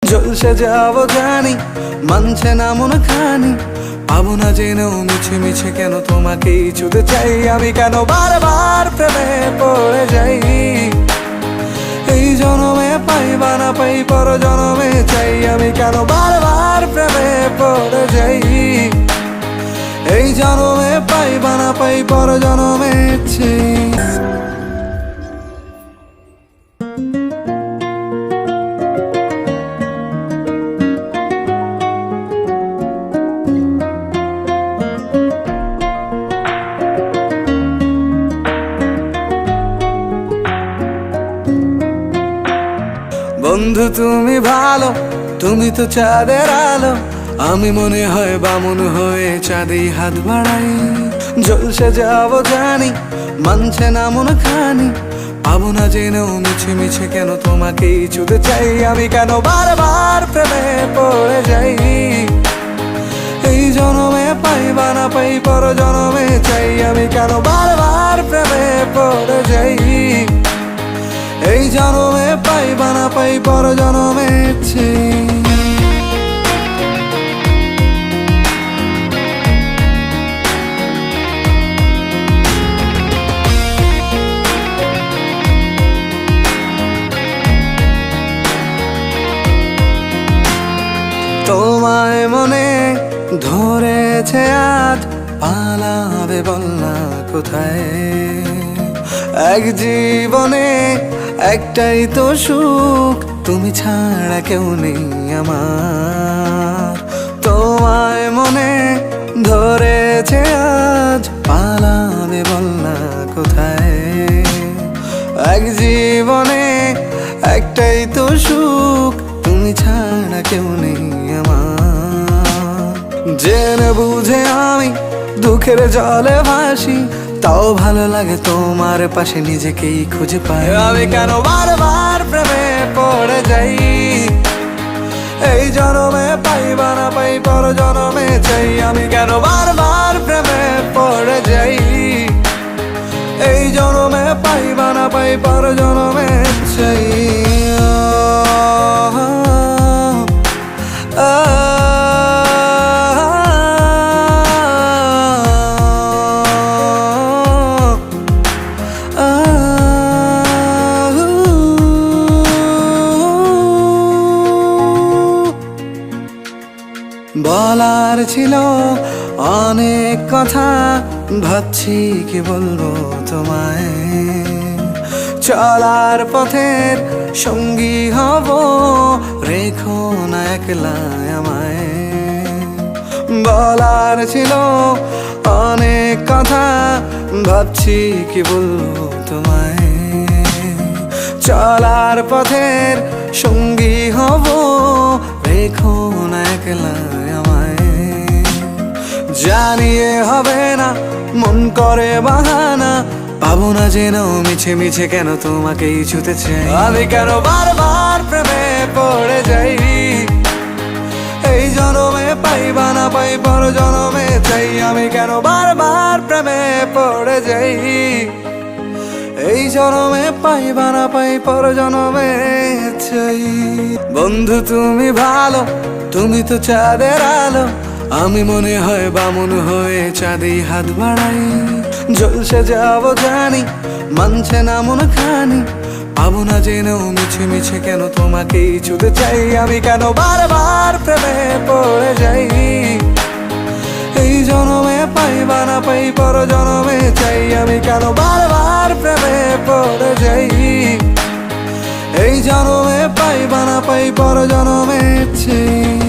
জলসে যাবো জানি, মানছে না মন খানি। পাবো না জেনেও মিছে মিছে কেন তোমাকেই ছুতে চাই আমি, কেন বারবার প্রেমে পড়ে যাই। এই জনমে পাই বা না পাই পর জনমে চাই আমি, কেন বারবার প্রেমে পড়ে যাই। এই জনমে পাই বা না পাই পর জনমে চাই। বন্ধু তুমি ভালো, তুমি তো চাঁদের আলো। আমি মনে হয় বামন হয়ে চাঁদেই হাত বাড়াই। জলসে যাবো জানি, মানছে না মন খানি। পাবো না জেনেও মিছে মিছে কেন তোমাকেই ছুতে চাই আমি, কেন বারবার প্রেমে পড়ে যাই। এই জনমে পাই বা না পাই পর জনমে চাই আমি, কেন বারবার প্রেমে পড়ে যাই। এই জনমে পাই বা না পাই পর জনমে চাই। তোমায় মনে ধরেছে আজ, পালাবে বল না কোথায়। এক জীবনে একটাই তো সুখ, তুমি ছাড়া কেউ নেই আমার। তোমায় মনে ধরেছে আজ, পালাবে বল না কোথায়। এক জীবনে একটাই তো সুখ, তুমি ছাড়া কেউ নেই আমার। জেনে বুঝে আমি দুঃখের জলে ভাসি, তাও ভালো লাগে তোমার পাশে নিজেকেই খুঁজে পাই আমি, কেন বারবার প্রেমে পড়ে যাই। এই জনমে পাই বা না পাই পর জনমে চাই আমি, কেন বারবার প্রেমে পড়ে যাই। এই জনমে পাই বা না পাই পর জনমে চাই। বলার ছিল অনেক কথা, ভাবছি কি বলবো তোমায়। চলার পথের সঙ্গী হব, রেখো না একলা আমায়। বলার ছিল অনেক কথা, ভাবছি কি বলবো তোমায়। চলার পথের সঙ্গী হব, রেখো না একলা আমায়। জানিয়ে হবে না, মন করে বাহানা। পাবো না জেনেও মিছে মিছে কেন তোমাকেই ছুতে চাই আমি, কেন বারবার প্রেমে পড়ে যাই। এই জনমে পাই বা না পাই পর জনমে চাই আমি, কেন বারবার প্রেমে পড়ে যাই। এই জনমে পাই বা না পাই পর জনমে চাই। বন্ধু তুমি ভালো, তুমি তো চাঁদের আলো। আমি মনে হয় বামন হয়ে চাঁদেই হাত বাড়াই। জলসে যাবো জানি, মানছে না মন খানি। পাবো না জেনেও মিছে মিছে কেন তোমাকেই ছুতে চাই আমি, কেন বারবার প্রেমে পড়ে যাই। এই জনমে পাই বা না পাই পর জনমে চাই আমি, কেন বারবার প্রেমে পড়ে যাই। এই জনমে পাই বা না পাই পর জনমে চাই।